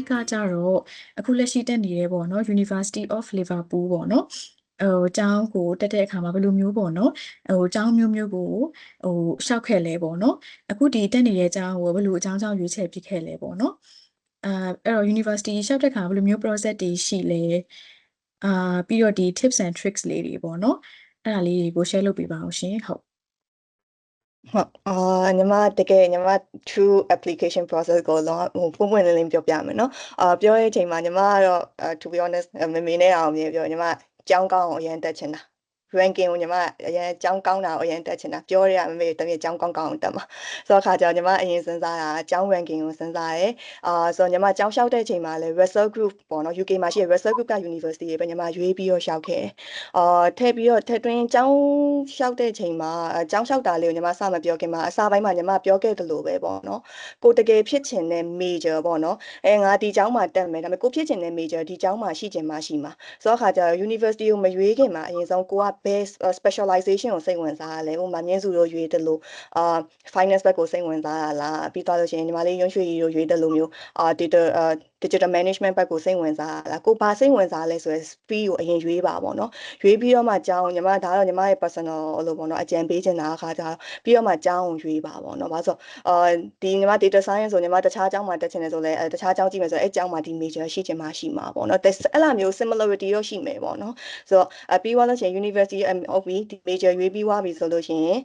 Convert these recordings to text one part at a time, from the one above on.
ကကြတော့အခုလက်ရှိတက်နေရဲပေါ့နော် University of Liverpool ပေါ့နော်ကျောင်းကိုတက်တဲ့အခါမှာဘယ်လိုမျိုးပေါ့နော်ကျောင်းမျိုးကိုရှောက်ခဲ့လဲပေါ့နော်အခုဒီတက်နေတဲ့ကျောင်းကိုဘယ်လိုအကြောင်းကြောင့်ရွေးချယ်ဖြစ်ခဲ့လဲပေါ့နော်အဲ့တော့ University ရှောက်တဲ့အခါဘယ်လိုမျိုး process တွေရှိလဲပြီးတော့ဒီ tips and tricks လေးတွေပေါ့နော်အဲ့ဒါလေးတွေကို share လုပ်ပေးပါအောင်ရှင်ဟုတ်ညီမတကယ်ညီမ true application process ကိုလုံးဝပုံပွင့်လင်းလင်းပြောပြမယ်နော်ပြောတဲ့အချိန်မှာညီမကတော့ to be honest မမေနဲ့အောင်မြေပြောညီမကြောင်းကောင်းအောင်အရင်တက်ချင်တာ ranking ကိုညီမအရင်ကြောင်းကောင်းတာကိုအရင်တက်ချင်တာပြောရမမေတမီးကြောင်းကောင်းအောင်တက်မှာဆိုတော့အခါကျတော့ညီမအရင်စဉ်းစားတာကြောင်း ranking ကိုစဉ်းစားတယ်ဆိုတော့ညီမကြောင်းလျှောက်တဲ့အချိန်မှာလည်း Russell Group ပေါ့နော် UK မှာရှိတဲ့ Russell Group က University ပဲညီမရွေးပြီးတော့လျှောက်ခဲ့ထည့်ပြီးတော့ထည့်တွင်းကြောင်းလျှောက်တဲ့အချိန်မှာကြောင်းလျှောက်တာလေးကိုညီမစမပြောခင်မှာအစားပိုင်းမှာညီမပြောခဲ့တယ်လို့ပဲပေါ့နော်ကိုတကယ်ဖြစ်ချင်တဲ့ major ပေါ့နော်ငါဒီကျောင်းမှာတက်မယ်ဒါပေမဲ့ကိုဖြစ်ချင်တဲ့ major ဒီကျောင်းမှာရှိချင်မှရှိမှာဆိုတော့အခါကျတော့ University ကိုမရွေးခင်မှာအရင်ဆုံးကိုက base specialization ကိုစိတ်ဝင်စားရလဲဟိုမှာမြင်းစုတို့ရွေးတယ်လို့finance ဘက်ကိုစိတ်ဝင်စားရလားပြီးသွားလို့ရှိရင်ညီမလေးရုံးရွှေကြီးတို့ရွေးတယ်လို့မျိုးdigital management ဘက်ကိုစိတ်ဝင်စားရလားကိုဘာစိတ်ဝင်စားလဲဆိုရင် field ကိုအရင်ရွေးပါပေါ့နော်ရွေးပြီးတော့မှကျောင်းညီမဒါတော့ညီမရဲ့ personal လို့ပေါ့နော်အကြံပေးချင်တာအခါကျတော့ပြီးတော့မှကျောင်းကိုရွေးပါပေါ့နော်ဘာလို့ဆိုဒီညီမ data science ဆိုညီမတခြားကျောင်းမှာတက်ချင်တယ်ဆိုလဲတခြားကျောင်းကြည့်မယ်ဆိုအဲ့ကျောင်းမှာဒီ major ရှိချင်မှရှိမှာပေါ့နော်အဲ့လိုမျိုး similarity ရောရှိမယ်ပေါ့နော်ဆိုတော့ပြီးသွားလို့ရှိရင် university ဟုတ်ပြီဒီ major ရွေးပြီးသွားပြီဆိုလို့ရှိရင်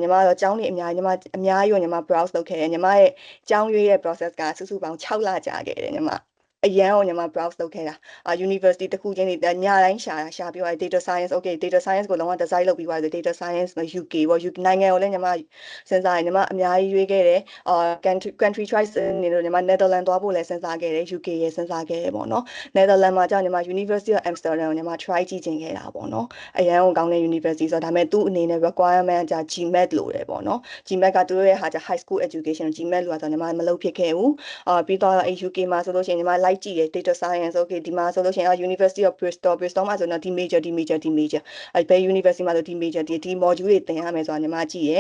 ညီမတော့ကျောင်းနေအများကြီးကိုညီမ browse လုပ်ခဲ့တယ်ညီမရဲ့ကျောင်းရွေးရဲ့ process ကစုစုပေါင်း6လကြာခဲ့တယ်ညီမအရန်ကိုညီမ browse လုပ်ခဲ့တာuniversity တခုချင်းတွေညတိုင်းရှာပြီးတော့ data science okay data science ကိုလုံးဝ design လုပ်ပြီးသွားတယ် data science UK ပေါ့ UK နိုင်ငံကိုလည်းညီမစဉ်းစားရင်ညီမအများကြီးရွေးခဲ့တယ်country choice နေလို့ညီမ Netherlands သွားဖို့လည်းစဉ်းစားခဲ့တယ် UK ရဲ့စဉ်းစားခဲ့တယ်ပေါ့နော် Netherlands မှာကြာညီမ University of Amsterdam ကိုညီမ try ကြည့်ချင်ခဲ့တာပေါ့နော်အရန်ကိုကောင်းတဲ့ university ဆိုတော့ဒါပေမဲ့သူ့အနေနဲ့ requirement ကြာ GMAT လို့တယ်ပေါ့နော် GMAT ကသူတို့ရဲ့ဟာကြာ high school education GMAT လို့ဆိုတော့ညီမမလုပ်ဖြစ်ခဲ့ဘူးပြီးတော့ UK မှာဆိုလို့ရှိရင်ညီမ like ကြည့်ရ data science okay ဒီမှာဆိုလို့ရှိရင် University of Bristol မှာဆိုတော့ဒီ major ဘယ် university မှာဆိုဒီ major ဒီ module တွေသင်ရမယ်ဆိုတာညီမကြည့်ရ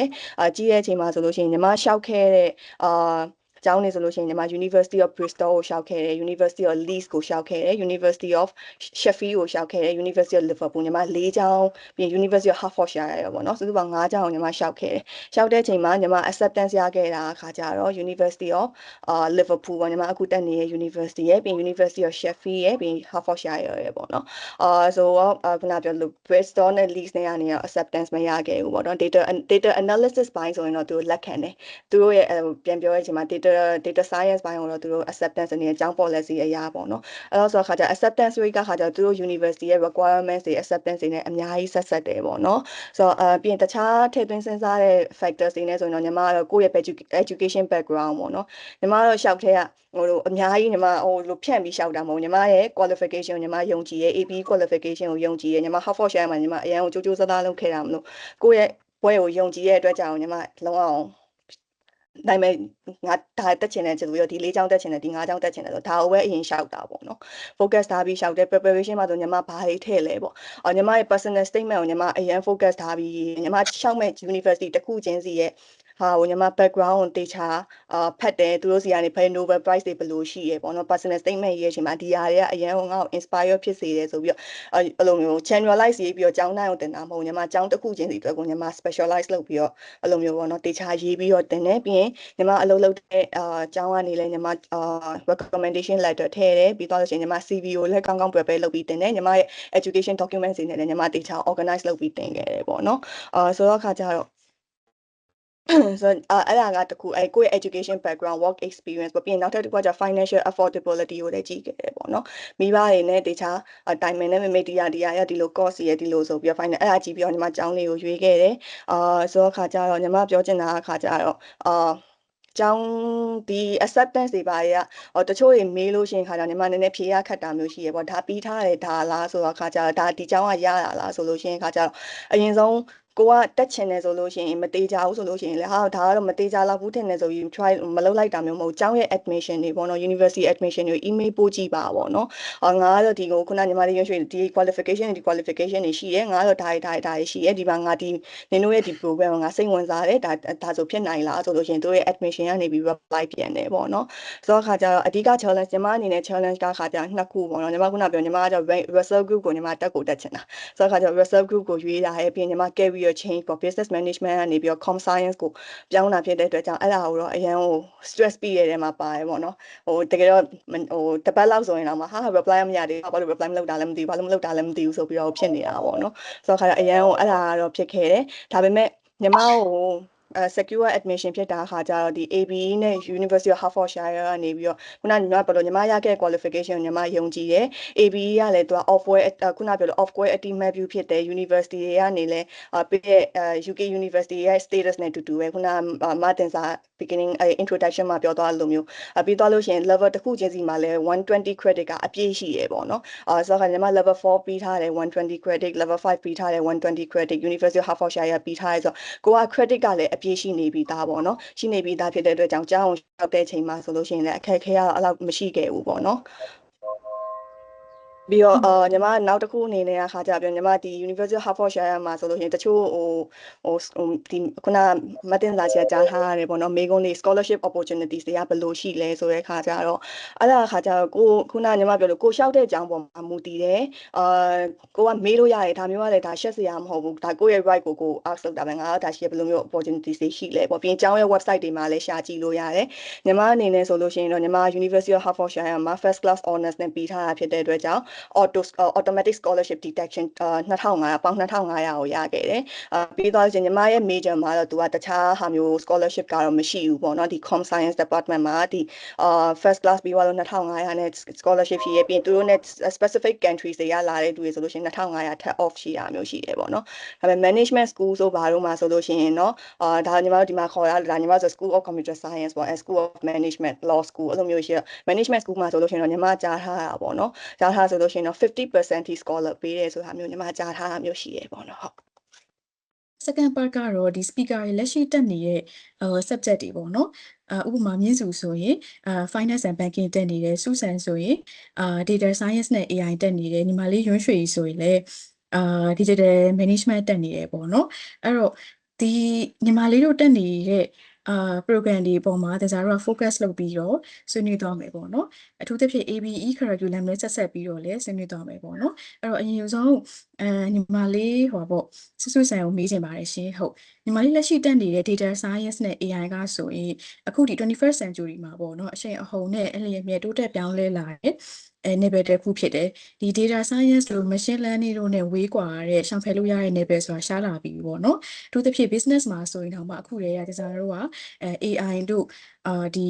ကြည့်တဲ့အချိန်မှာဆိုလို့ရှိရင်ညီမရှောက်ခဲ့တဲ့ကျောင်းနေဆိုလို့ရှိရင်ညီမ University of Bristol ကိုရှောက်ခဲ့တယ် University of Leeds ကိုရှောက်ခဲ့တယ် University of Sheffield ကိုရှောက်ခဲ့တယ် University of Liverpool ညီမ၄ကျောင်းပြီး University of Hertfordshire ရပေါ့နော်စုစုပေါင်း၅ကျောင်းကိုညီမရှောက်ခဲ့တယ်ရှောက်တဲ့အချိန်မှာညီမ acceptance ရခဲ့တာအခါကျတော့ University of Liverpool ပေါ့ညီမအခုတက်နေတဲ့ University ရဲ့ပြီး University of Sheffield ရဲ့ပြီး Hertfordshire ရဲ့ပေါ့နော်ဆိုတော့ခုနပြောလို့ Bristol နဲ့ Leeds နဲ့ကနေတော့ acceptance မရခဲ့ဘူးပေါ့နော် data analysis ဘိုင်းဆိုရင်တော့သူတို့လက်ခံတယ်သူတို့ရဲ့ပြန်ပြောရချင်မှာ data science ဘိုင်းကိုတော့သူတို့ acceptance အနေနဲ့အကြောင်း policy အရာပေါ့နော်အဲ့တော့ဆိုတော့ခါကျ acceptance rate ကခါကျသူတို့ university ရဲ့ requirements တွေ acceptance တွေနဲ့အများကြီးဆက်တယ်ပေါ့နော်ဆိုတော့ပြီးရင်တခြားထည့်သွင်းစဉ်းစားတဲ့ factors တွေနဲ့ဆိုရင်တော့ညီမကတော့ကိုယ့်ရဲ့ education background ပေါ့နော်ညီမတော့ရှောက်ထဲကအများကြီးညီမလို့ဖြန့်ပြီးရှောက်တာမဟုတ်ညီမရဲ့ qualification ကိုညီမယုံကြည်ရဲ့ AP qualification ကိုယုံကြည်ရဲ့ညီမ Hertfordshire မှာညီမအရန်ကိုကြိုးကြိုးစားစားလုပ်ခဲ့တာမလို့ကိုယ့်ရဲ့ဘွဲကိုယုံကြည်ရဲ့အတွက်ကြောင့်ညီမလုံးအောင်ဒါပေမဲ့ငါဒါတက်ချင်တယ်ဆိုပြီးတော့ဒီ၄ကျောင်းတက်ချင်တယ်ဒီ၅ကျောင်းတက်ချင်တယ်ဆိုဒါကိုပဲအရင်ရှောက်တာပေါ့နော် focus ထားပြီးရှောက်တဲ့ preparation မှာဆိုညီမဘာတွေထည့်လဲပေါ့ညီမရဲ့ personal statement ကိုညီမအရင် focus ထားပြီးညီမရှောက်မဲ့ university တစ်ခုချင်းစီရဲ့ဟာကိုညီမ background ကိုတေချာဖတ်တယ်သူတို့စီကနေဘယ် Nobel Prize တွေဘယ်လိုရှိရပေါ့နော် personal statement ရေးရချိန်မှာဒီဟာတွေကအရင်ကငါ့ကို inspire ဖြစ်စေတယ်ဆိုပြီးတော့အဲ့လိုမျိုး generalize ရေးပြီးတော့ကျောင်းတိုင်းကိုတင်တာမဟုတ်ညီမကျောင်းတစ်ခုချင်းစီအတွက်ကိုညီမ specialize လုပ်ပြီးတော့အဲ့လိုမျိုးပေါ့နော်တေချာရေးပြီးတော့တင်တယ်ပြီးရင်ညီမအလုပ်လုပ်တဲ့ကျောင်းကနေလည်းညီမrecommendation letter ထည့်တယ်ပြီးတော့လို့ရှိရင်ညီမ CV ကိုလည်းကောင်းကောင်း prepare လုပ်ပြီးတင်တယ်ညီမရဲ့ education documents တွေနဲ့လည်းညီမတေချာ organize လုပ်ပြီးတင်ခဲ့တယ်ပေါ့နော်ဆိုတော့ခါကျတော့ဆိုအဲ့ဒါကတခုကိုယ့်ရဲ့ education background work experience ပေါ့ပြီးရင်နောက်ထပ်တစ်ခုက financial affordability ကိုလည်းကြည့်ခဲ့တယ်ပေါ့နော်မိဘတွေနဲ့တခြားတိုင်ပင်နဲ့မေတ္တာဒီလို course ရဒီလိုဆိုပြီးတော့ final အဲ့ဒါကြည့်ပြီးတော့ညီမကျောင်းလေးကိုရွေးခဲ့တယ်ဆိုတော့ခါကျတော့ညီမပြောချင်တာအခါကျတော့ကျောင်းဒီ acceptance တွေပါတွေကတချို့တွေမေးလို့ရှိရင်ခါကျညီမနည်းနည်းဖြေရခက်တာမျိုးရှိရပေါ့ဒါပြီးထားတယ်ဒါလားဆိုတော့ခါကျတော့ဒါဒီကျောင်းကရတာလားဆိုလို့ရှိရင်ခါကျတော့အရင်ဆုံး ကိုကတက်ချင်တယ်ဆိုလို့ရှိရင်မတေးကြဘူးဆိုလို့ရှိရင်လေဟာဒါကတော့မတေးကြတော့ဘူးထင်တယ်ဆိုပြီး try မလုပ်လိုက်တာမျိုးမဟုတ်ကျောင်းရဲ့ admission တွေပေါ့နော် university admission တွေ email ပို့ကြည့်ပါပေါ့နော်ငါကတော့ဒီကိုခုနညီမလေးရွှေဒီ qualification တွေရှိတယ်ငါကတော့ဒါရှိတယ်ဒီမှာငါဒီနင်တို့ရဲ့ဒီ program ကိုငါစိတ်ဝင်စားတယ်ဒါဆိုဖြစ်နိုင်လားဆိုလို့ရှိရင်တို့ရဲ့ admission ကနေပြီး reply ပြန်တယ်ပေါ့နော်ဆိုတော့ခါကျတော့အဓိက challenge ညီမအနေနဲ့ challenge တာခါကျနှစ်ခုပေါ့နော်ညီမခုနပြောညီမက reserve group ကိုညီမတက်ကိုတက်ချင်တာဆိုတော့ခါကျတော့ reserve group ကိုရွေးတာရဲ့ပြီးညီမ career change ပေါ့ business management ကနေပြီးတော့ com science ကိုပြောင်းတာဖြစ်တဲ့အတွက်ကြောင့်အဲ့ဒါကိုတော့အရန်ကို stress ပြီးရတဲ့မှာပါတယ်ပေါ့နော်တကယ်တော့တပတ်လောက်ဆိုရင်တော့ဟာ reply မရသေးဘူးဘာလို့ reply မလုပ်တာလဲမသိဘူးဘာလို့မလုပ်တာလဲမသိဘူးဆိုပြီးတော့ဖြစ်နေတာပေါ့နော်ဆိုတော့ခါကျအရန်ကိုအဲ့ဒါကတော့ဖြစ်ခဲ့တယ်ဒါပေမဲ့ညီမကိုsecure admission ဖြစ်တာခါကျတော့ဒီ ABE နဲ့ University of Hertfordshire ကနေပြီးတော့ခုနညီမပြောလို့ညီမရခဲ့ qualification ညီမယုံကြည်တယ် ABE ကလည်းသူက off-wear ခုနပြောလို့ off-wear အတိမတ်ပြုဖြစ်တယ် University တွေကနေလည်းပြည့် UK University ရဲ့ status နဲ့တူတူပဲခုနမတင်စာ beginning introduction မှာပြောသွားလို့မျိုးပြီးသွားလို့ရှိရင် level တစ်ခုချင်းစီမှာလည်း120 credit ကအပြည့်ရှိရပေါ့နော်ဆိုတော့ညီမ level 4ပြီးထားတယ်120 credit level 5ပြီးထားတယ်120 credit University of Hertfordshire ပြီးထားတယ်ဆိုတော့ကိုက credit ကလည်းအပြည့်ရှိနေပြီးသားပေါ့နော်ရှိနေပြီးသားဖြစ်တဲ့အတွက်ကြောင့်ကြားအောင်ရောက်တဲ့အချိန်မှာဆိုလို့ရှိရင်လည်းအခက်အခဲကတော့အဲ့လောက်မရှိခဲ့ဘူးပေါ့နော်ပြီးတော့ညီမနောက်တစ်ခုအနေနဲ့အခါကျပြောညီမဒီ University of Hertfordshire မှာဆိုလို့ရှိရင်တချို့ဒီခုနမတင်လာချာကြားထားရတယ်ပေါ့နော်မေကွန်းလေး scholarship opportunities တွေကဘယ်လိုရှိလဲဆိုတဲ့အခါကျတော့အဲ့ဒါအခါကျတော့ကိုခုနညီမပြောလို့ကိုလျှောက်တဲ့အကြောင်းပေါ်မှာမူတည်တယ်ကိုကမေးလို့ရတယ်ဒါမျိုးကလည်းဒါရှက်စရာမဟုတ်ဘူးဒါကိုရဲ့ right ကို ask လုပ်တာပဲငါကဒါရှိရဘယ်လိုမျိုး opportunities တွေရှိလဲပေါ့ပြီးရင်ကျောင်းရဲ့ website တွေမှာလည်းရှာကြည့်လို့ရတယ်ညီမအနေနဲ့ဆိုလို့ရှိရင်တော့ညီမ University of Hertfordshire မှာ first class honors နဲ့ပြီးထားတာဖြစ်တဲ့အတွက်ကြောင့်automatic scholarship detection 2500ပေါင်2500ကိုရခဲ့တယ်ပြီးတော့ညီမရဲ့ major မှာတော့သူကတခြားဟာမျိုး scholarship ကတော့မရှိဘူးပေါ့နော်ဒီ com science department မှာဒီfirst class ပြီးတော့2500နဲ့ scholarship ရှိရပြီးသူတို့နဲ့ specific countries တွေကလာတဲ့သူတွေဆိုလို့ရှိရင်2500ထပ် off ရှိတာမျိုးရှိတယ်ပေါ့နော်ဒါပေမဲ့ management school ဆိုဘာလို့မှာဆိုလို့ရှိရင်เนาะဒါညီမတို့ဒီမှာခေါ်တာဒါညီမဆို School of Computer Science ပေါ့ School of Management Law School အဲ့လိုမျိုးရှိရ management school မှာဆိုလို့ရှိရင်တော့ညီမကြားထားတာပေါ့နော်ကြားထားဆိုလို့ရှိရင်တော့50% ထိ scholar ပေးတယ်ဆိုတာမျိုးညီမကြားထားတာမျိုးရှိရပေါ့နော်ဟုတ် second part ကတော့ဒီ speaker တွေလက်ရှိတက်နေတဲ့subject တွေပေါ့နော်ဥပမာမြင့်စုဆိုရင်finance and banking တက်နေတယ်စုဆန်ဆိုရင်data science နဲ့ AI တက်နေတယ်ညီမလေးရွှေရွှေဆိုရင်လည်းdigital management တက်နေတယ်ပေါ့နော်အဲ့တော့ဒီညီမလေးတို့တက်နေတဲ့program ဒီပုံမှာဒါကြတော့ focus လုပ်ပြီးတော့ဆွေးနွေးသွားမယ်ပေါ့နော်အထူးသဖြင့် ABE curriculum နဲ့ဆက်ပြီးတော့လည်းဆွေးနွေးသွားမယ်ပေါ့နော်အဲ့တော့အရင်ဆုံးညီမလေးဟောပေါ့စွတ်ဆန်ကိုမေးချင်ပါတယ်ရှင်ဟုတ်ညီမလေးလက်ရှိတက်နေတဲ့ data science နဲ့ AI ကဆိုရင်အခုဒီ 21st century မှာပေါ့နော်အချိန်အဟုန်နဲ့အလျင်မြဲတိုးတက်ပြောင်းလဲလာတဲ့နယ်တစ်ခုဖြစ်တယ်ဒီ data science လို့ machine learning တို့နဲ့ဝေးကွာတဲ့ရှောင်ဖယ်လို့ရတဲ့နယ်ပယ်ဆိုတာရှားလာပြီပေါ့နော်အထူးသဖြင့် business မှာဆိုရင်တော့မှအခုတည်းကဒါကြတော့ကAI တို့ဒီ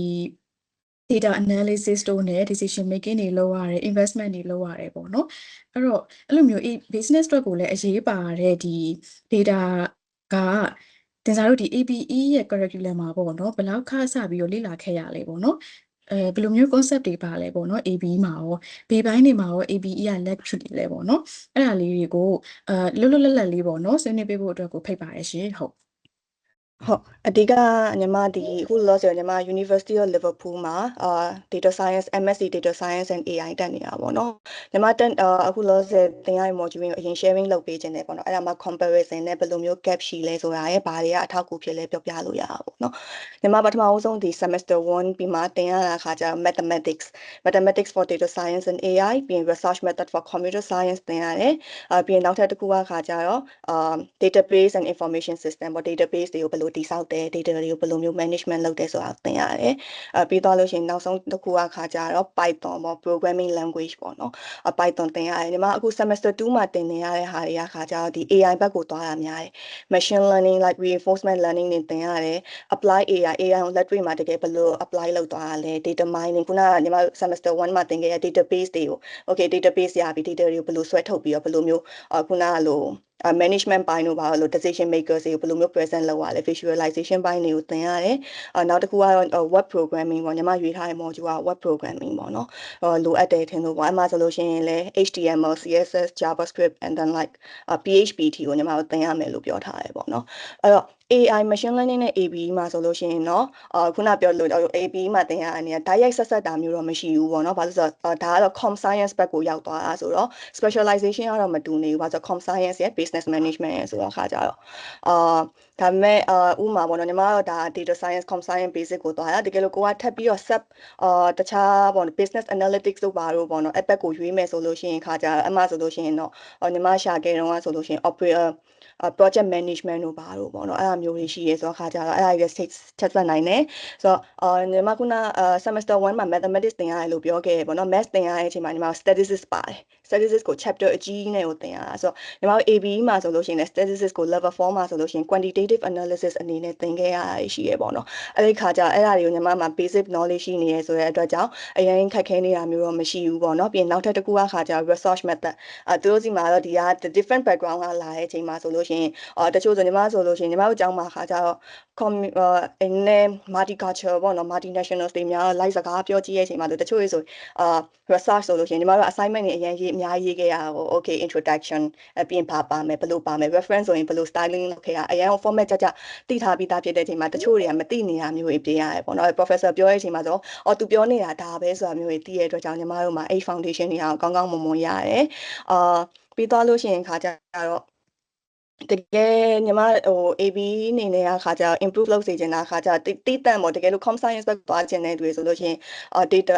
data analysis တို့နဲ့ decision making တွေလုပ်ရတယ် investment တွေလုပ်ရတယ်ပေါ့နော်အဲ့တော့အဲ့လိုမျိုး business အတွက်ကိုလည်းအရေးပါတဲ့ဒီ data ကတင်စားတို့ဒီ ABE ရဲ့ curriculum မှာပေါ့နော်ဘယ်လောက်ခါစပြီးတော့လေ့လာခဲ့ရလဲပေါ့နော်ဘယ်လိုမျိုး concept တွေပါလဲပေါ့နော် ABE မှာရောဘေးပိုင်းတွေမှာရော ABE ကလက်ဖြစ်နေလဲပေါ့နော်အဲ့ဒါလေးတွေကိုလွတ်လပ်လေးပေါ့နော်ဆွေးနွေးပေးဖို့အတွက်ကိုဖိတ်ပါတယ်ရှင်ဟုတ်ဟုတ်အဓိကညီမဒီအခုလောဆိုညီမ University of Liverpool မှာdata science MSc data science and AI တက်နေတာပေါ့နော်ညီမတက်အခုလောဆယ်သင်ရတဲ့ module ကိုအရင် sharing လုပ်ပေးခြင်းတယ်ပေါ့နော်အဲ့ဒါမှ comparison နဲ့ဘယ်လိုမျိုး gap ရှိလဲဆိုတာရဲ့ဘာတွေကအထောက်အကူဖြစ်လဲပြောပြလို့ရတာပေါ့နော်ညီမပထမအဆုံးဒီ semester 1ပြီးမှသင်ရတာခါကျ mathematics for data science and AI ပြီးရင် research method for computer science သင်ရတယ်ပြီးရင်နောက်ထပ်တစ်ခုကခါကျတော့database and information system ပေါ့ database တွေကိုဘယ်လိုတည်ဆောက်တယ် data တွေကိုဘယ်လိုမျိုး management လုပ်တယ်ဆိုတာသင်ရတယ်ပြီးတော့လို့ရှိရင်နောက်ဆုံးတစ်ခုကခါကျတော့ Python ပေါ့ programming language ပေါ့နော်Python သင်ရတယ်ညီမအခု semester 2မှာသင်နေရတဲ့ဟာတွေကခါကျတော့ဒီ AI ဘက်ကိုသွားတာများတယ် machine learning like reinforcement learning တွေသင်ရတယ် apply AI ကိုလက်တွေ့မှာတကယ်ဘယ်လို apply လုပ်သွားတာလဲ data mining ခုနကညီမ semester 1မှာသင်ခဲ့တဲ့ database တွေကို okay database ရပြီ data တွေကိုဘယ်လိုဆွဲထုတ်ပြီးတော့ဘယ်လိုမျိုးခုနကလို management ပိုင်းတို့ပါလို့ decision makers တွေကိုဘယ်လိုမျိုး present လုပ်ရလဲ visualization ပိုင်းတွေကိုသင်ရတယ်နောက်တစ်ခုကတော့ web programming ပေါ့ညီမရွေးထားတဲ့ module က web programming ပေါ့နော်လိုအပ်တယ်ထင်လို့ပေါ့အဲ့မှာဆိုလို့ရှိရင်လည်း HTML CSS JavaScript and then like PHP ထိကိုညီမတို့သင်ရမယ်လို့ပြောထားတယ်ပေါ့နော်အဲ့တော့ AI machine learning နဲ့ ABE မှာဆိုလို့ရှိရင်เนาะခုနပြောလို့ ABE မှာသင်ရတဲ့အနေနဲ့ direct ဆက်တာမျိုးတော့မရှိဘူးပေါ့เนาะဘာလို့ဆိုတော့ဒါကတော့ com science ဘက်ကိုရောက်သွားတာဆိုတော့ specialization ကတော့မတူနေဘူးဘာလို့ဆိုတော့ com science ရဲ့ business management ရဲ့ဆိုတော့ခါကြတော့ဒါပေမဲ့ဥမာပေါ့နော်ညီမတို့ဒါ data science com science basic ကိုသွားတာတကယ်လို့ကိုကထပ်ပြီးတော့ sub တခြားပေါ့နော် business analytics တို့ပါတော့ပေါ့နော်အဲ့ဘက်ကိုရွေးမယ်ဆိုလို့ရှိရင်ခါကြအမှဆိုလို့ရှိရင်တော့ညီမရှာခဲ့တော့ဆိုလို့ရှိရင် operator project management တို့ပါတော့ပေါ့နော်အဲ့အမျိုးတွေရှိရဲဆိုတော့ခါကြတော့အဲ့ဒါတွေချက်ဆက်နိုင်တယ်ဆိုတော့ညီမခုနsemester 1မှာ mathematics သင်ရတယ်လို့ပြောခဲ့ပေါ့နော် math သင်ရတဲ့အချိန်မှာညီမ statistics ပါတယ် statistics ကို chapter အကြီးနဲ့ကိုသင်ရတာဆိုတော့ညီမတို့ ABE မှာဆိုလို့ရှိရင် statistics ကို level 4မှာဆိုလို့ရှိရင် quantitative analysis အနေနဲ့သင်ခဲ့ရတာရှိရဲပေါ့နော်အဲ့ဒီခါကျအဲ့ဒါတွေကိုညီမမှာ basic knowledge ရှိနေရဲဆိုတဲ့အတွက်ကြောင့်အရင်ခက်ခဲနေတာမျိုးတော့မရှိဘူးပေါ့နော်ပြီးရင်နောက်ထပ်တစ်ခုကခါကျ research method သူတို့စီမှာတော့ဒီက different background ကလာတဲ့အချိန်မှာဆိုလို့ရှိရင်တချို့ဆိုညီမဆိုလို့ရှိရင်ညီမတို့ကျောင်းမှာခါကျတော့multicultural ပေါ့နော် multinational တွေများလိုက်စကားပြောကြည့်ရဲ့အချိန်မှာတချို့ဆိုresearch ဆိုလို့ရှိရင်ညီမတို့ assignment တွေအရင်အများကြီးရေးခဲ့ရတာကို okay introduction ပြီးရင်ပါမယ်ဘယ်လိုပါမယ် reference ဆိုရင်ဘယ်လို styling လုပ်ခဲ့ရအရင် format ကြသိထားပြီးသားဖြစ်တဲ့အချိန်မှာတချို့တွေကမသိနေတာမျိုးတွေပြင်ရတယ်ပေါ့နော် professor ပြောတဲ့အချိန်မှာဆိုသူပြောနေတာဒါပဲဆိုတာမျိုးတွေသိရတဲ့အတွက်ကြောင့်ညီမတို့မှာ A foundation တွေအောင်ကောင်းကောင်းမွန်မွန်ရတယ်ပြီးသွားလို့ရှိရင်ခါကြတော့တကယ်ညီမAB အနေနဲ့ခါကြ improve လုပ်စေချင်တာခါကြတိတန့်ပေါ့တကယ်လို့ com science ဘက်သွားချင်တဲ့တွေဆိုလို့ရှိရင်data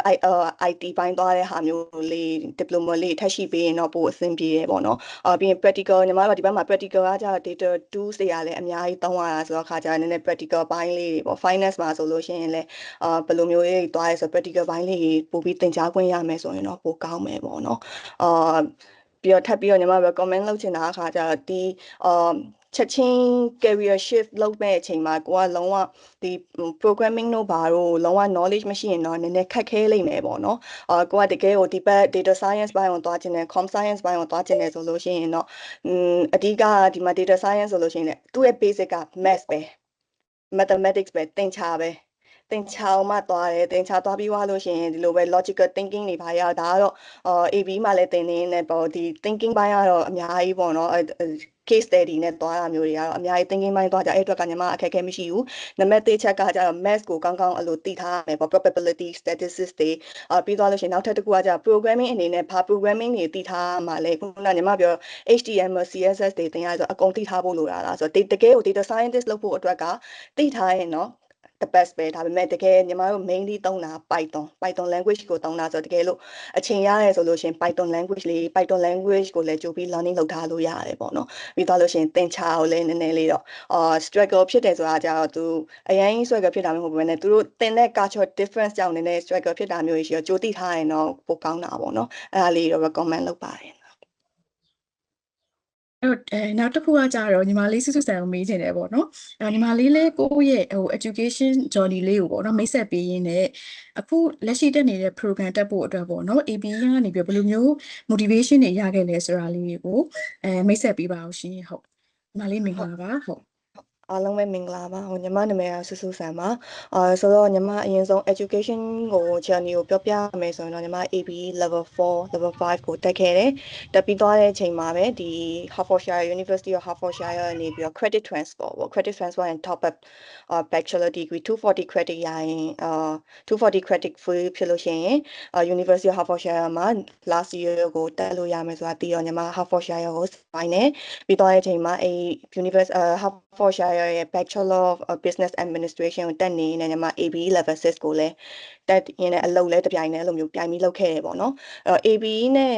IT ဘိုင်းသွားတဲ့ဟာမျိုးလေး diploma လေးထပ်ရှိပေးရင်တော့ပိုအဆင်ပြေတယ်ပေါ့နော်ပြီးရင် practical ညီမတို့ဒီဘက်မှာ practical ကကြ data tools တွေကလည်းအများကြီးသုံးရတာဆိုတော့ခါကြနည်းနည်း practical ဘိုင်းလေးတွေပေါ့ finance မှာဆိုလို့ရှိရင်လည်းဘယ်လိုမျိုးလေးသွားရဲဆို practical ဘိုင်းလေးပို့ပြီးသင်ကြားခွင့်ရမယ်ဆိုရင်တော့ပိုကောင်းမယ်ပေါ့နော်ပြီးတော့ထပ်ပြီးတော့ညီမ recommend လုပ်ချင်တာအခါကျတော့ဒီချက်ချင်း career shift လုပ်မဲ့အချိန်မှာကိုကလုံးဝဒီ programming တို့ဘာတို့လုံးဝ knowledge မရှိရင်တော့နည်းနည်းခက်ခဲလိမ့်မယ်ပေါ့နော်ကိုကတကယ်ကိုဒီဘက် data science ဘိုင်းကိုသွားချင်တယ် com science ဘိုင်းကိုသွားချင်တယ်ဆိုလို့ရှိရင်တော့အဓိကဒီမှာ data science ဆိုလို့ရှိရင်သူ့ရဲ့ basic က math ပဲ mathematics ပဲသင်ချပဲသင်ချအောင်မှသွားတယ်သင်ချသွားပြီးွားလို့ရှိရင်ဒီလိုပဲ logical thinking တွေဘာရဒါကတော့AB မှာလည်းသင်နေနေပေါ့ဒီ thinking ဘိုင်းကတော့အများကြီးပေါ့နော် case study နဲ့သွားတာမျိုးတွေကတော့အများကြီး thinking ဘိုင်းသွားကြအဲ့အတွက်ကညီမအခက်အခဲမရှိဘူးနံပါတ်1ချက်ကကျတော့ math ကိုကောင်းကောင်းသိထားရမယ်ပေါ့ probability statistics တွေပြီးသွားလို့ရှိရင်နောက်ထပ်တစ်ခုကကျ programming အနေနဲ့ဘာ programming တွေသိထားမှလဲခုနညီမပြော HTML CSS တွေသင်ရဆိုအကုန်သိထားဖို့လိုတာလားဆိုတော့တကယ်ကို data scientist လုပ်ဖို့အတွက်ကသိထားရင်နော်the best ပဲဒါပေမဲ့တကယ်ညီမတို့ mainly သုံးတာ Python language ကိုသုံးတာဆိုတော့တကယ်လို့အချိန်ရရဲဆိုလို့ရှိရင် Python language ကိုလည်းကြိုပြီး learning လုပ်ထားလို့ရတယ်ပေါ့နော်ပြီးသွားလို့ရှိရင်သင်ချာကိုလည်းနည်းနည်းလေးတော့struggle ဖြစ်တယ်ဆိုတာကြတော့သူအရင် struggle ဖြစ်တာမျိုးမဟုတ်ဘဲနဲ့သူတို့သင်တဲ့ culture difference ကြောင့်နည်းနည်း struggle ဖြစ်တာမျိုးရှိတော့ကြိုသိထားရင်တော့ပိုကောင်းတာပေါ့နော်အဲ့ဒါလေးတော့ recommend လုပ်ပါတယ်နောက်တစ်ခုကကြတော့ညီမလေးစုစုဆန်ကိုမေးချင်တယ်ပေါ့နော်ညီမလေးလည်းကိုယ့်ရဲ့education journey လေးကိုပေါ့နော်မိတ်ဆက်ပေးရင်းနဲ့အခုလက်ရှိတက်နေတဲ့ program တက်ဖို့အတွက်ပေါ့နော် AB ကနေပြီးဘယ်လိုမျိုး motivation တွေရခဲ့လဲဆိုတာလေးကိုမိတ်ဆက်ပေးပါအောင်ရှင်ဟုတ်ညီမလေးမင်္ဂလာပါဟုတ်အားလုံးပဲမင်္ဂလာပါဟိုညီမနာမည်ကဆူဆူဆန်ပါဆိုတော့ညီမအရင်ဆုံး education ကို journey ကိုပြောပြရမယ်ဆိုရင်တော့ညီမ AB level 4 level 5ကိုတက်ခဲ့တယ်တက်ပြီးသွားတဲ့အချိန်မှာပဲဒီ Hertfordshire University of Hertfordshire နေပြီးတော့ credit transfer ပေါ့ credit transfer and top up bachelor degree 240 credit ရရင်240 credit free ဖြစ်လို့ရှိရင်University of Hertfordshire မှာ last year ကိုတက်လို့ရမယ်ဆိုတာသိတော့ညီမ Hertfordshire ကိုဆိုင်နေပြီးသွားတဲ့အချိန်မှာUniversity Hertfordshire ရဲ့ Bachelor of Business Administration ကိုတက်နေနေညီမ AB level 6ကိုလည်းတက်ရင်းနဲ့အလုပ်လဲတပြိုင်တည်းအဲ့လိုမျိုးပြိုင်ပြီးလုပ်ခဲ့ရပေါ့နော်AB နဲ့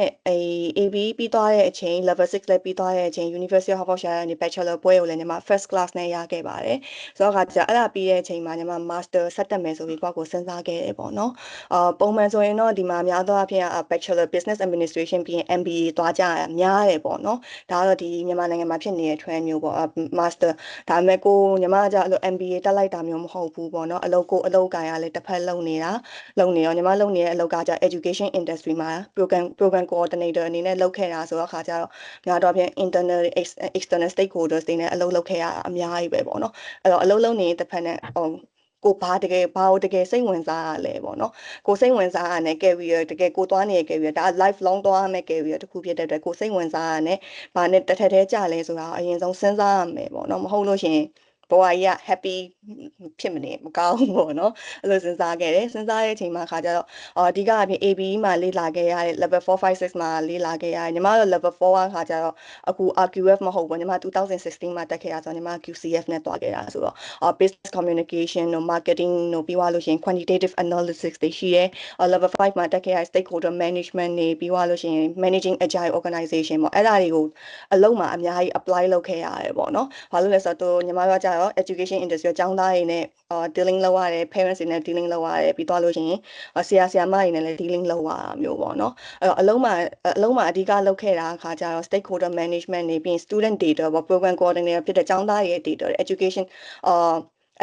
AB ပြီးသွားတဲ့အချိန် level 6လည်းပြီးသွားတဲ့အချိန် University of Hertfordshire ကနေ Bachelor ပွဲကိုလည်းညီမ first class နဲ့ရခဲ့ပါတယ်ဆိုတော့ကအဲ့ဒါပြီးတဲ့အချိန်မှာညီမ Master ဆက်တက်မယ်ဆိုပြီးကိုစဉ်းစားခဲ့တယ်ပေါ့နော်ပုံမှန်ဆိုရင်တော့ဒီမှာများသောအားဖြင့် Bachelor Business Administration ပြီးရင် MBA သွားကြရများတယ်ပေါ့နော်ဒါကတော့ဒီမြန်မာနိုင်ငံမှာဖြစ်နေတဲ့ trend မျိုးပေါ့ Master ဒါပေမဲ့ကိုညီမကအဲ့လို MBA တက်လိုက်တာမျိုးမဟုတ်ဘူးပေါ့နော်အလုပ်ကိုင်ရလဲတစ်ဖက်လုပ်နေတာ လုံနေရောညီမလုံနေတဲ့အလုပ်ကကြ education industry မှာ program coordinator အနေနဲ့လုပ်ခဲ့တာဆိုတော့ခါကြတော့များတော့ဖြင့် internal external stakeholders တွေနဲ့အလုပ်လုပ်ခဲ့ရတာအများကြီးပဲပေါ့နော်အဲ့တော့အလုပ်လုပ်နေတဲ့တစ်ဖက်နဲ့ကိုဘာတကယ်စိတ်ဝင်စားရလဲပေါ့နော်ကိုစိတ်ဝင်စားရတဲ့ career တကယ်ကိုသွားနေတဲ့ career ဒါ life long သွားရမယ့် career တစ်ခုဖြစ်တဲ့အတွက်ကိုစိတ်ဝင်စားရတဲ့ဘာနဲ့တစ်ထက်တည်းကြလဲဆိုတာအရင်ဆုံးစဉ်းစားရမယ်ပေါ့နော်မဟုတ်လို့ရှိရင်ဘဝကြီးက happy ဖြစ်မနေမကောင်းဘူးပေါ့နော်အဲ့လိုစဉ်းစားခဲ့တယ်စဉ်းစားတဲ့အချိန်မှာခါကြတော့အဓိကအပြင် ABE မှာလေ့လာခဲ့ရတဲ့ level 4 5 6မှာလေ့လာခဲ့ရတယ်ညီမတို့ level 4ကခါကြတော့အခု RQF မဟုတ်ဘူးညီမ2016မှာတက်ခဲ့ရဆိုညီမ QCF နဲ့တွားခဲ့တာဆိုတော့business communication တို့ marketing တို့ပြီးသွားလို့ရှိရင် quantitative analysis တွေရှိရဲlevel 5မှာတက်ခဲ့ရ stakeholder management တွေပြီးသွားလို့ရှိရင် managing agile organization ပေါ့အဲ့ဒါတွေကိုအလုံးမှာအများကြီး apply လုပ်ခဲ့ရတယ်ပေါ့နော်ဘာလို့လဲဆိုတော့ညီမတို့ကကြတော့ education industry ကျောင်းသားတွေနဲ့dealing လုပ်ရတယ် parents တွေနဲ့ dealing လုပ်ရတယ်ပြီးသွားလို့ရှိရင်ဆရာမတွေနဲ့လည်း dealing လုပ်ရတာမျိုးပေါ့နော်အဲ့တော့အလုံးမှာအဓိကလုပ်ခဲ့တာအခါကျတော့ stakeholder management တွေပြီးရင် student data ပေါ့ program coordinator ဖြစ်တဲ့ကျောင်းသားတွေရဲ့ data education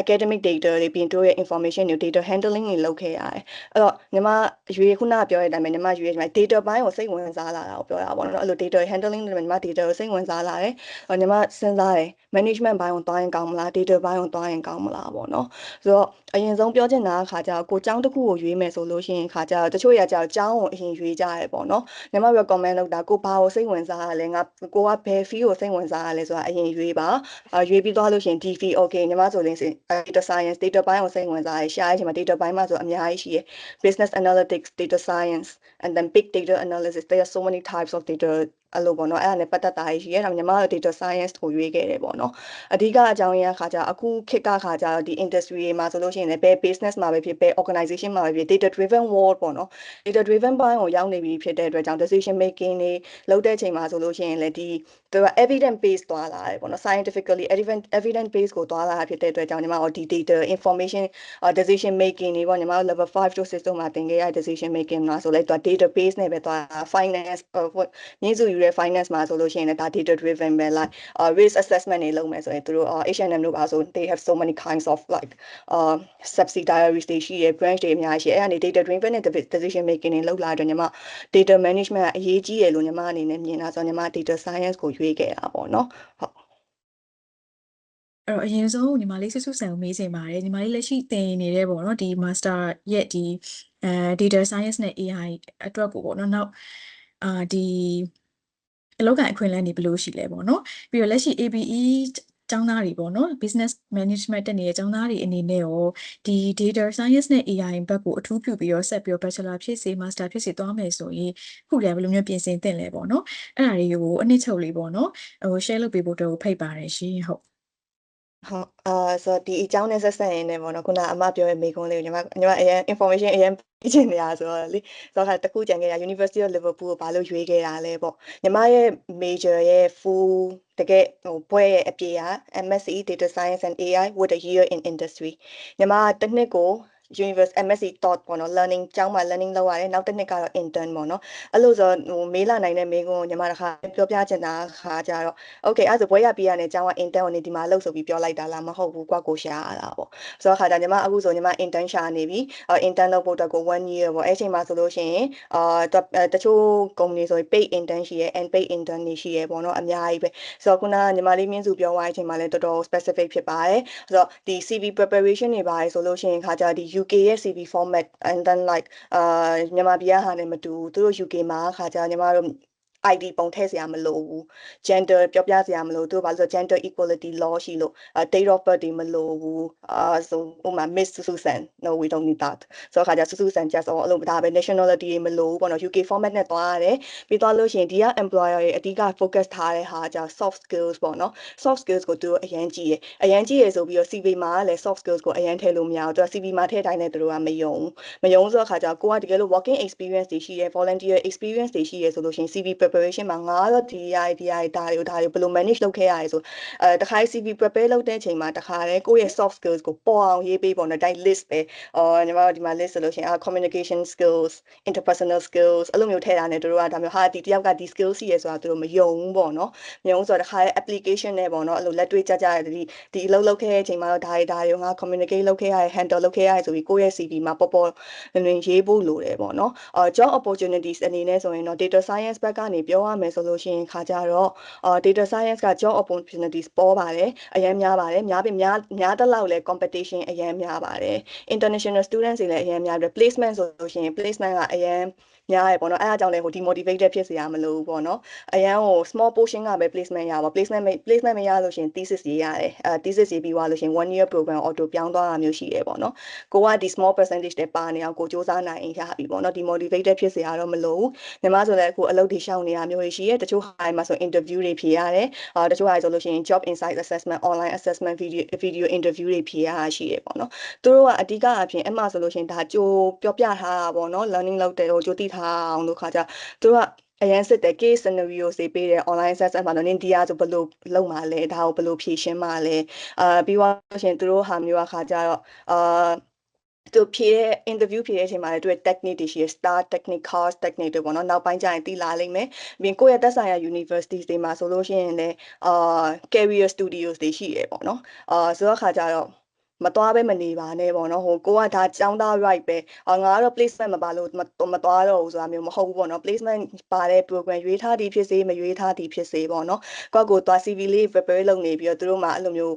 academic data တွေပြီးရင်တို့ရဲ့ information တွေ data handling တွေလုပ်ခဲ့ရတယ်အဲ့တော့ညီမရွေခုနပြောတဲ့အတိုင်းပဲညီမရွေ data ဘိုင်းကိုစိတ်ဝင်စားလာတာကိုပြောတာပေါ့နော်အဲ့လို data handling တွေညီမ data ကိုစိတ်ဝင်စားလာတယ်ညီမစဉ်းစားတယ် management ဘိုင်းကိုသွားရင်ကောင်းမလား data ဘိုင်းကိုသွားရင်ကောင်းမလားပေါ့နော်ဆိုတော့အရင်ဆုံးပြောချင်တာကခါကြတော့ကိုကျောင်းတစ်ခုကိုရွေးမယ်ဆိုလို့ရှိရင်ခါကြတော့တချို့ရကြတော့ကျောင်းကိုအရင်ရွေးကြရဲပေါ့နော်ညီမ recommend လုပ်တာကိုဘာကိုစိတ်ဝင်စားရလဲကိုကဘယ် field ကိုစိတ်ဝင်စားရလဲဆိုတာအရင်ရွေးပါရွေးပြီးသွားလို့ရှိရင် DV okay ညီမဆိုရင် data science data ဘိုင်းကိုစိတ်ဝင်စားရရှားရချိန်မှာ data ဘိုင်းမှာဆိုအများကြီးရှိရ business analytics data science and then big data analysis there are so many types of data အဲ့လိုပေါ့နော်အဲ့ဒါနဲ့ပတ်သက်တာရှိရဲဒါညီမတို့ data science ကိုရွေးခဲ့တယ်ပေါ့နော်အဓိကအကြောင်းရင်းခါကြအခုခေတ်ကခါကြဒီ industry တွေမှာဆိုလို့ရှိရင်လည်းဘယ် business မှာပဲဖြစ်ဘယ် organization မှာပဲဖြစ် data driven world ပေါ့နော် data driven ဘိုင်းကိုရောက်နေပြီဖြစ်တဲ့အတွက်ကြောင့် decision making တွေလုပ်တဲ့ချိန်မှာဆိုလို့ရှိရင်လည်းသူက evidence based သွားလာတယ်ပေါ့နော် scientifically evidence based ကိုသွားလာဖြစ်တဲ့အတွက်ကြောင့်ညီမတို့ဒီ data information decision making တွေပေါ့ညီမတို့ level 5 to 6တို့မှာသင်ခဲ့ရ decision making မှာဆိုလဲသူက database နဲ့ပဲသွား finance မြင့်စုယူတဲ့ finance မှာဆိုလို့ရှိရင်လည်းဒါ data driven ပဲ like risk assessment တွေလုပ်မယ်ဆိုရင်သူတို့ H&M တို့ပါဆို they have so many kinds of like subsidiaries တွေရှိရ branch တွေအများကြီးရှိအဲ့ဒါနေ data driven နဲ့ decision making တွေလုပ်လာတော့ညီမ data management အရေးကြီးရလို့ညီမအနေနဲ့မြင်တာဆိုညီမ data science ကိုရွေးခဲ့တာပေါ့နော်ဟုတ်အဲ့တော့အရင်ဆုံးညီမလေးစုစုဆန်ကိုမေးချင်ပါတယ်ညီမလေးလက်ရှိသင်နေတဲ့ပေါ့နော်ဒီ master ရဲ့ဒီdata science နဲ့ AI အတွက်ကိုပေါ့နော်နောက်ဒီအလုပ်ကအခွင့်အလမ်းတွေဘယ်လိုရှိလဲပေါ့နော်ပြီးတော့လက်ရှိ ABE ကျောင်းသားတွေပေါ့နော် business management တက်နေတဲ့ကျောင်းသားတွေအနေနဲ့ရောဒီ data science နဲ့ AI ဘက်ကိုအထူးပြုပြီးတော့ဆက်ပြီးတော့ bachelor ဖြစ်စေ master ဖြစ်စေသွားမယ်ဆိုရင်ခုလည်းဘယ်လိုမျိုးပြင်ဆင်သင့်လဲပေါ့နော်အဲ့ဒါတွေကိုအနှစ်ချုပ်လေးပေါ့နော်share လုပ်ပေးဖို့တော့ဖိတ်ပါတယ်ရှင်ဟုတ်ဟုတ်ဆိုတော့ဒီအကြောင်းနဲ့ဆက်ဆက်ရင်းနဲ့ပေါ့နော်ခုနအမပြောတဲ့မိကုန်းလေးကိုညီမအရင် information အရင်ပြချင်နေတာဆိုတော့လေဆိုတော့တခုကြံခဲ့ရ University of Liverpool ကိုဘာလို့ရွေးခဲ့တာလဲပေါ့ညီမရဲ့ major ရဲ့ full တကယ်ဘွဲရဲ့အပြည့်က MSc Data Science and AI with a year in industry ညီမတစ်နှစ်ကိုUniversity MSc Thought ပေါ့နော် learning ကျောင်းမှာ learning လုပ်ရတယ်နောက်တစ်နှစ်ကတော့ intern ပေါ့နော်အဲ့လိုဆိုမေးလာနိုင်တဲ့မိကုန်းကိုညီမတစ်ခါပြောပြချင်တာခါကြတော့ okay အဲ့ဒါဆိုဘွဲရပြီးရတဲ့ကျောင်းက intern ကိုနေဒီမှာလုပ်ဆိုပြီးပြောလိုက်တာလားမဟုတ်ဘူးကွာကိုရှာရတာပေါ့ဆိုတော့ခါကြညီမအခုဆိုညီမ intern ရှာနေပြီintern လုပ်ဖို့အတွက်ကို1 year ပေါ့အဲ့ချိန်မှာဆိုလို့ရှိရင်တချို့ company ဆိုရင် paid intern ရှိရဲ unpaid intern တွေရှိရဲပေါ့နော်အများကြီးပဲဆိုတော့ခုနကညီမလေးမြင့်စုပြောသွားတဲ့အချိန်မှာလည်းတော်တော် specific ဖြစ်ပါတယ်ဆိုတော့ဒီ CV preparation တွေပါတယ်ဆိုလို့ရှိရင်ခါကြဒီ UK ရဲ့ CV format and then like မြန်မာပြည်ကဟာနဲ့မတူသူတို့ UK မှာခါကြညီမတို့ ID ပုံထည့်စရာမလိုဘူး gender ပြောပြစရာမလိုသူတို့ဘာလို့ဆို gender equality law ရှိလို့date of birth တွေမလိုဘူးဆိုဥမာ Miss Susan no we don't need that ဆိုတော့ခါကြ Susan just အဲ့လိုဒါပဲ nationality တွေမလိုဘူးပေါ့နော် UK format နဲ့သွားရတယ်ပြီးသွားလို့ရှိရင်ဒီက employer တွေအဓိက focus ထားတဲ့ဟာကြ soft skills ပေါ့နော် soft skills ကိုသူတို့အရင်ကြည့်ရဆိုပြီးတော့ CV မှာလည်း soft skills ကိုအရင်ထည့်လို့မရဘူးသူက CV မှာထည့်တိုင်းနဲ့သူတို့ကမယုံဆိုတော့ခါကြကိုကတကယ်လို့ working experience တွေရှိရဲ volunteer experience တွေရှိရဲဆိုလို့ရှိရင် CV preparation မှာငါတော့ဒီဒါတွေကိုဘယ်လို manage လုပ်ခဲ့ရလဲဆိုတခါ CV prepare လုပ်တဲ့အချိန်မှာတခါလေကိုယ့်ရဲ့ soft skills ကိုပေါ်အောင်ရေးပေးပေါ့နော်တိုင်း list ပဲညီမတို့ဒီမှာ list ဆိုလို့ရှိရင်communication skills interpersonal skills အဲ့လိုမျိုးထည့်တာနဲ့တို့ကဒါမျိုးဟာဒီတယောက်ကဒီ skills ရှိရဲဆိုတာတို့မယုံဘူးပေါ့နော်မယုံဆိုတော့တခါလေ application နဲ့ပေါ့နော်အဲ့လိုလက်တွေ့ကြဒီအလုပ်လုပ်ခဲ့တဲ့အချိန်မှာတော့ဒါတွေငါ communicate လုပ်ခဲ့ရတယ် handle လုပ်ခဲ့ရတယ်ဆိုပြီးကိုယ့်ရဲ့ CV မှာပေါ်လွင်ရေးဖို့လိုတယ်ပေါ့နော်job opportunities အနေနဲ့ဆိုရင်တော့ data science ဘက်ကနေပြောရမယ်ဆိုလို့ရှိရင်ခါကြတော့data science က job opportunities ပေါ်ပါတယ်အရင်များပါတယ်များတဲ့လောက်လဲ competition အရင်များပါတယ် international students တွေလည်းအရင်များတယ် placement ဆိုလို့ရှိရင် placement ကအရင်များရပေါ့နော်အဲ့အကြောင်းလဲဟို demotivated ဖြစ်စရာမလိုဘူးပေါ့နော်အရင်ဟို small portion ကပဲ placement ရပါ placement မရလို့ရှိရင် thesis ရေးရတယ်thesis ရေးပြီးသွားလို့ရှိရင် 1 year program auto ပြောင်းသွားတာမျိုးရှိရပေါ့နော်ကိုကဒီ small percentage တွေပါနေအောင်ကိုစူးစမ်းနိုင်ရပြီပေါ့နော် demotivated ဖြစ်စရာတော့မလိုဘူးညီမဆိုလည်းအခုအလုပ်တွေရှောင်နေတာမျိုးရှိရတချို့ဟာမှာဆို interview တွေဖြေရတယ်တချို့ဟာဆိုလို့ရှိရင် job insight assessment online assessment video interview တွေဖြေရတာရှိရပေါ့နော်သူတို့ကအဓိကအဖြစ်အမှဆိုလို့ရှိရင်ဒါကြိုပြောပြထားတာပေါ့နော် learning လုပ်တယ်ဟိုကြိုသိထားအောင်လို့ခါကြသူတို့ကအရင်စစ်တဲ့ case scenario တွေပေးတဲ့ online assessment မှာတော့နင်ဒီယာဆိုဘယ်လိုလုပ်မှာလဲဒါကိုဘယ်လိုဖြေရှင်းမှာလဲပြီးတော့ရှင်သူတို့ဟာမျိုးအခါကြတော့သူဖြည့်တဲ့ interview ဖြည့်တဲ့အချိန်မှာလည်းသူရဲ့ technique တွေရှိရ star technique course technique တွေပေါ့နော်နောက်ပိုင်းကျရင်သိလာလိမ့်မယ်ပြီးကိုယ့်ရဲ့သက်ဆိုင်ရာ university တွေမှာဆိုလို့ရှိရင်လည်းcareer studios တွေရှိရပေါ့နော်ဆိုတော့ခါကြတော့မသွားပဲမနေပါနဲ့ပေါ့နော်ဟိုကိုကဒါចောင်းသား right ပဲငါကတော့ placement မပါလို့မသွားတော့ဘူးဆိုတာမျိုးမဟုတ်ဘူးပေါ့နော် placement ပါတဲ့ program ရွေးထားသည်ဖြစ်စေမရွေးထားသည်ဖြစ်စေပေါ့နော်ကိုသွား CV လေး prepare လုပ်နေပြီးတော့သူတို့မှအဲ့လိုမျိုး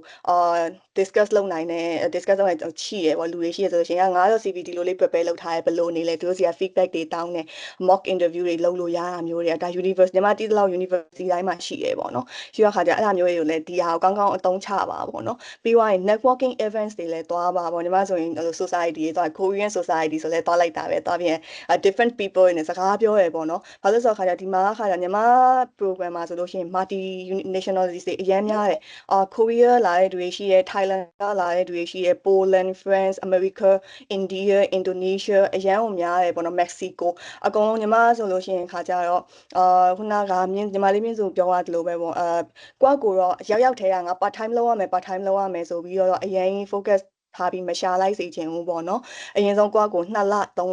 discuss လုပ်နိုင်တဲ့ discuss လုပ်နိုင်ရှိရပေါ့လူတွေရှိရဆိုလို့ရှိရင်ငါတော့ CV ဒီလိုလေး prepare လုပ်ထားရဘယ်လိုနေလဲသူတို့စီက feedback တွေတောင်းနေ mock interview တွေလုပ်လို့ရတာမျိုးတွေကဒါ university ညီမတီးတလောက် university တိုင်းမှာရှိရပေါ့နော်ရှိရခါကျအဲ့ဒါမျိုးတွေကိုလည်းဒီဟာကိုကောင်းအသုံးချပါပေါ့နော်ပြီးသွားရင် networking events တွေလည်းသွားပါပေါ့ညီမဆိုရင် society တွေသွား Korean society ဆိုလည်းသွားလိုက်တာပဲသွားပြီးရင် different people တွေနဲ့စကားပြောရပေါ့နော်ဘာလို့ဆိုတော့ခါကျဒီမှာခါကျညီမ program မှာဆိုလို့ရှိရင် multi nationalities တွေအများများတယ်Korea လာတဲ့တွေရှိရ Thailand ကလာတဲ့တွေရှိရ Poland France America India Indonesia အရန်ကိုများတယ်ပေါ့နော် Mexico အကုန်လုံးညီမဆိုလို့ရှိရင်ခါကြတော့ခုနကညီမလေးမြင့်စုပြောရတယ်လို့ပဲပေါ့ကိုတော့ရောက်ထဲကငါ part time လုပ်ရမယ်ဆိုပြီးတော့အရင် focus ထားပြီးမရှာလိုက်စေချင်ဘူးပေါ့နော်အရင်ဆုံးကို2လ3လဒါ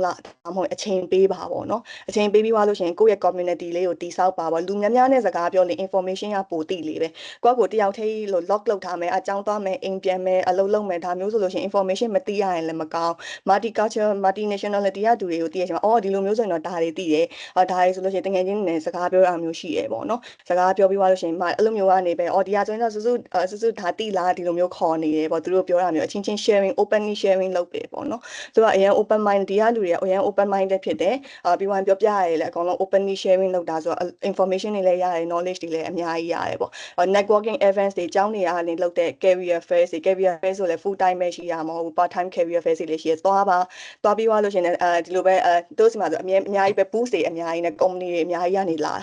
မှမဟုတ်အချိန်ပေးပါပေါ့နော်အချိန်ပေးပြီးသွားလို့ရှိရင်ကိုယ့်ရဲ့ community လေးကိုတိဆောက်ပါပေါ့လူများများနဲ့စကားပြောနေ information ရပိုတိလေးပဲကိုတယောက်တည်းလို့ lock လုပ်ထားမယ်အကြောင်းသွားမယ်အိမ်ပြန်မယ်အလုပ်လုပ်မယ်ဒါမျိုးဆိုလို့ရှိရင် information မသိရရင်လည်းမကောင်း multicultural multinationality ကသူတွေကိုသိရချင်မှာဒီလိုမျိုးဆိုရင်တော့ဒါတွေသိတယ်ဒါတွေဆိုလို့ရှိရင်တကယ်ချင်းနဲ့စကားပြောရမျိုးရှိရပေါ့နော်စကားပြောပြီးသွားလို့ရှိရင်အဲ့လိုမျိုးကနေပဲဒီဟာဆိုရင်တော့စုဒါတိလားဒီလိုမျိုးခေါ်နေတယ်ပေါ့သူတို့ပြောရမျိုးအချင်းချင်း sharing openly sharing လုပ်တယ်ပေါ့နော်သူကအရင် open mind ဒီကလူတွေကအရင် open minded ဖြစ်တယ်ပြီးဝင်ပြောပြရတယ်လေအကောင်လုံး openly sharing လုပ်တာဆိုတော့ information တွေလည်းရတယ် knowledge တွေလည်းအများကြီးရတယ်ပေါ့ networking events တွေကျောင်းနေရာကနေလုပ်တဲ့ career fairs တွေ career fairs ဆိုလည်း full time ပဲရှိရမှာမဟုတ်ဘူး part time career fairs တွေလည်းရှိရသွားပြီးသွားလို့ရှိရင်ဒီလိုပဲတို့စီမှာဆိုအများကြီးပဲ boost တွေအများကြီးနဲ့ company တွေအများကြီးကနေလာ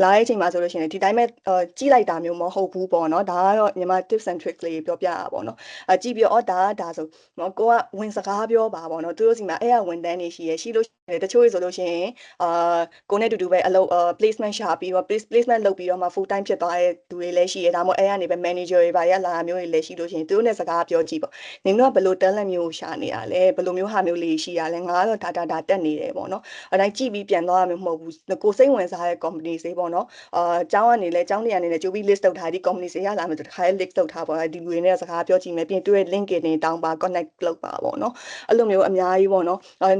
တဲ့အချိန်မှာဆိုလို့ရှိရင်ဒီတိုင်းပဲကြီးလိုက်တာမျိုးမဟုတ်ဘူးပေါ့နော်ဒါကတော့ညီမ tips and tricks လေးပြောပြတာပေါ့နော်ကြည့်ပြီးတော့ဒါဆိုကိုကဝင်စကားပြောပါပေါ့နော်သူတို့စီမှာအဲ့ရဝန်တန်းနေရှိလို့တချို့ဆိုလို့ရှိရင်ကိုနဲ့တူတူပဲအလုပ်placement ရှာပြီးတော့ placement လုပ်ပြီးတော့မှ full time ဖြစ်သွားတဲ့သူတွေလည်းရှိရဒါမှမဟုတ်အဲ့ရနေပဲ manager တွေပါရလာမျိုးတွေလည်းရှိလို့ရှိရင်သူတို့နဲ့စကားပြောကြည့်ပေါ့နင်တို့ကဘယ်လို talent မျိုးရှာနေရလဲဘယ်လိုမျိုးဟာမျိုးလေးရှိရလဲငါကတော့ဒါတက်နေတယ်ပေါ့နော်အဲ့တိုင်းကြည့်ပြီးပြန်သွားရမျိုးမဟုတ်ဘူးကိုစိတ်ဝင်စားတဲ့ company တွေပေါ့နော်ကျောင်းနေရာနေလဲကြိုပြီး list လုပ်ထားဒီ company တွေရလာမယ်ဆိုတခါ list လုပ်ထားပေါ့ဒီလူတွေနဲ့စကားပြောကြည့်မယ်ပြီးသူရဲ့ link တွေတောင်းပါ connect လုပ်ပါပေါ့နော်အဲ့လိုမျိုးအများကြီးပေါ့နော်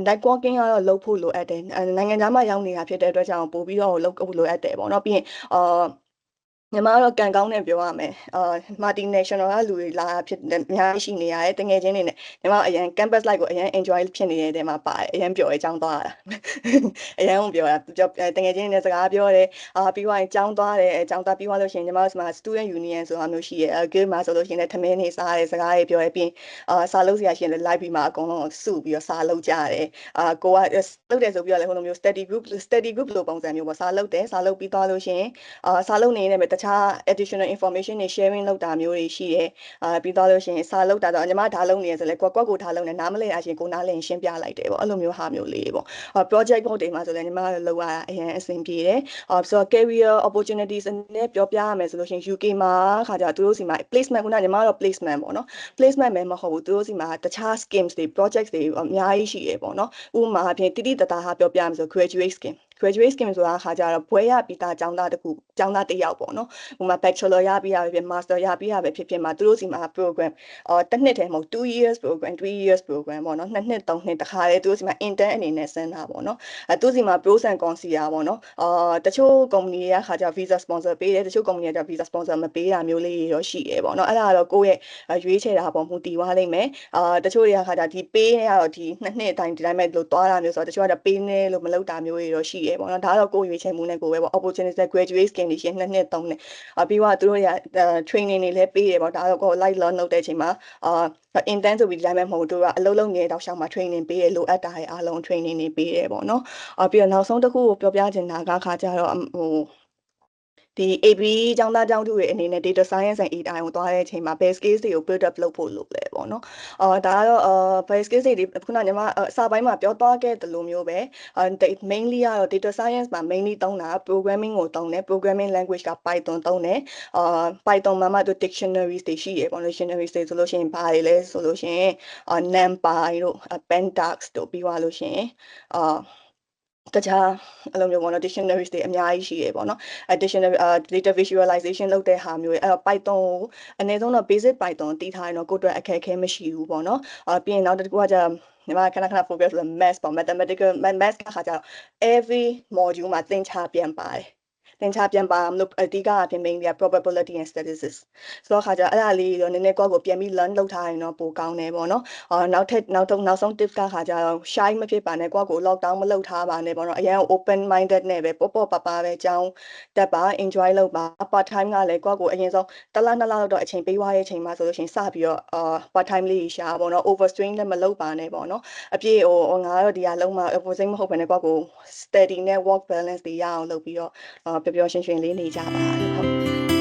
networking ကတော့လုပ်ဖို့လိုအပ်တယ်နိုင်ငံခြားမှာရောက်နေတာဖြစ်တဲ့အတွက်ကြောင့်ပို့ပြီးတော့လုပ်ဖို့လိုအပ်တယ်ပေါ့နော်ပြီးရင်ညီမကတော့ကန်ကောင်းနဲ့ပြောရမယ်multinational ကလူတွေလာဖြစ်အများကြီးရှိနေရတယ်တကယ်ချင်းနေနဲ့ညီမအရင် campus life ကိုအရင် enjoy ဖြစ်နေတဲ့တဲမှာပါတယ်အရင်ပျော်ရဲចောင်းသွားတာအရင်ပျော်တာတကယ်ချင်းနေစကားပြောတယ်ပြီးသွားရင်ចောင်းသွားတယ်ចောင်းသွားပြီးသွားလို့ရှိရင်ညီမတို့မှာ student union ဆိုတာမျိုးရှိရဲဂိမ်းမှာဆိုလို့ရှိရင်လည်းထမင်းနေစားတယ်စကားတွေပြောရပြီးစာလုပ်စရာရှိရင်လည်း live ပြီးမှာအကုန်လုံးစုပြီးတော့စာလုပ်ကြတယ်ကိုကလုပ်တယ်ဆိုပြီးတော့လည်းဟိုလိုမျိုး study group လိုပုံစံမျိုးပေါ့စာလုပ်တယ်စာလုပ်ပြီးသွားလို့ရှိရင်စာလုပ်နေနေပဲတ ခြား additional information တွေ sharing လုပ်တာမျိုးတွေရှိတယ်ပြီးတော့လို့ရှိရင်စာလုပ်တာတော့ညီမဒါလုပ်နေရဆိုလဲကွက်ကိုဒါလုပ်နေနားမလည်အရင်ကိုနားလည်ရှင်းပြလိုက်တယ်ပေါ့အဲ့လိုမျိုးဟာမျိုးလေးပေါ့ project ပုံတွေမှာဆိုလဲညီမလောက်ရအရင်အဆင်ပြေတယ်ဆိုတော့ career opportunities နဲ့ပြောပြရမယ်ဆိုလို့ရှိရင် UK မှာခါကြသူတို့စီမှာ placement ခုနညီမတော့ placement ပေါ့နော် placement ပဲမဟုတ်ဘူးသူတို့စီမှာတခြား schemes တွေ projects တွေအများကြီးရှိရပေါ့နော်ဥပမာအဖြစ်တိတိတသားဟာပြောပြရမယ်ဆို graduate scheme graduate scheme ဆိုတာခါကြတော့ဘွဲရပြီးသားကျောင်းသားတစ်ယောက်ပေါ့နော်ဥပမာ bachelor ရပြီးရပဲ master ရပြီးရပဲဖြစ်မှာသူတို့စီမှာ program တစ်နှစ်တည်းမဟုတ်2 years program 3 years program ပေါ့နော်2နှစ်3နှစ်တခါလေသူတို့စီမှာ intern အနေနဲ့ဆင်းတာပေါ့နော်သူတို့စီမှာ pros and cons ရပေါ့နော်တချို့ company တွေကခါကြ visa sponsor ပေးတယ်တချို့ company က visa sponsor မပေးတာမျိုးလေးရောရှိရပေါ့နော်အဲ့ဒါကတော့ကိုယ့်ရဲ့ရွေးချယ်တာပေါ့မူတည်သွားလိမ့်မယ်တချို့တွေကခါကြဒီ pay နဲ့ကတော့ဒီ2နှစ်အတိုင်းဒီတိုင်းပဲလို့သွားတာမျိုးဆိုတော့တချို့က pay နဲ့လို့မလုပ်တာမျိုးတွေရောရှိရပေါ့နော်ဒါကတော့ကိုယ်ရွေးချယ်မှုနဲ့ကိုယ်ပဲပေါ့ opportunity graduate scheme တွေရှင်2နှစ်3နှစ်ပြီးတော့သူတို့တွေက training တွေလည်းပေးတယ်ပေါ့ဒါတော့ကိုယ် live learn လုပ်တဲ့အချိန်မှာintern ဆိုပြီးဒီတိုင်းပဲမဟုတ်တို့ကအလုပ်လုပ်နေတဲ့တောက်လျှောက်မှာ training ပေးတယ်လိုအပ်တာရဲ့အားလုံး training တွေပေးတယ်ပေါ့နော်ပြီးတော့နောက်ဆုံးတစ်ခုကိုပြောပြချင်တာကခါကြတော့ဒီ AB ကျောင်းသားကျောင်းသူတွေအနေနဲ့ data science and AI ကိုသွားတဲ့အချိန်မှာ base skills တွေကို build up လုပ်ဖို့လုပ်လဲပေါ့နော်ဒါကတော့base skills တွေခုနကညီမအစပိုင်းမှာပြောသွားခဲ့တယ်လို့မျိုးပဲ mainly ကတော့ data science မှာ mainly သုံးတာ programming ကိုသုံးတယ် programming language က Python သုံးတယ်Python မှာမှသူ dictionaries တွေရှိရပေါ့ dictionaries တွေဆိုလို့ရှိရင်ဘာတွေလဲဆိုလို့ရှိရင်NumPy တို့ Pentax တို့ပြီးသွားလို့ရှိရင်တခြားအဲ့လိုမျိုးပေါ့နော် dictionaries တွေအများကြီးရှိရပေါ့နော် additional data visualization လုပ်တဲ့ဟာမျိုးတွေအဲ့တော့ Python ကိုအနည်းဆုံးတော့ basic Python တည်ထားရင်တော့ကိုယ့်အတွက်အခက်အခဲမရှိဘူးပေါ့နော်ပြီးရင်နောက်တစ်ခုကကျညီမခဏ focus လုပ် math ပေါ့ mathematical math ကခါကျတော့ every module မှာသင်ချပြန်ပါတယ်သင်ချပြန်ပါမလို့အဓိကအဖြစ် main က probability and statistics ဆိုတော့ခါကျအဲ့ဒါလေးတော့နည်းနည်းကိုပြန်ပြီး learn လုပ်ထားရင်တော့ပိုကောင်းတယ်ပေါ့နော်နောက်ဆုံး tips ကခါကျတော့ shy မဖြစ်ပါနဲ့ကိုယ့်ကို lockdown မလုပ်ထားပါနဲ့ပေါ့နော်အရင် open minded နဲ့ပဲပေါ့ပါပဲကြောင်းတက်ပါ enjoy လုပ်ပါ part time ကလည်းကိုယ့်ကိုအရင်ဆုံးတစ်လ2လလောက်တော့အချိန်ပေးသွားတဲ့အချိန်မှာဆိုလို့ရှိရင်စပြီးတော့part time လေးရှာပေါ့နော် overstrain လည်းမလုပ်ပါနဲ့ပေါ့နော်အပြည့်ငါတော့ဒီဟာလုံးမှာ overstrain မဟုတ်ဘဲနဲ့ကိုယ့်ကို steady နဲ့ work balance တွေရအောင်လုပ်ပြီးတော့ပျော်ပျော်ရွှင်ရွှင်လေးနေကြပါဟုတ်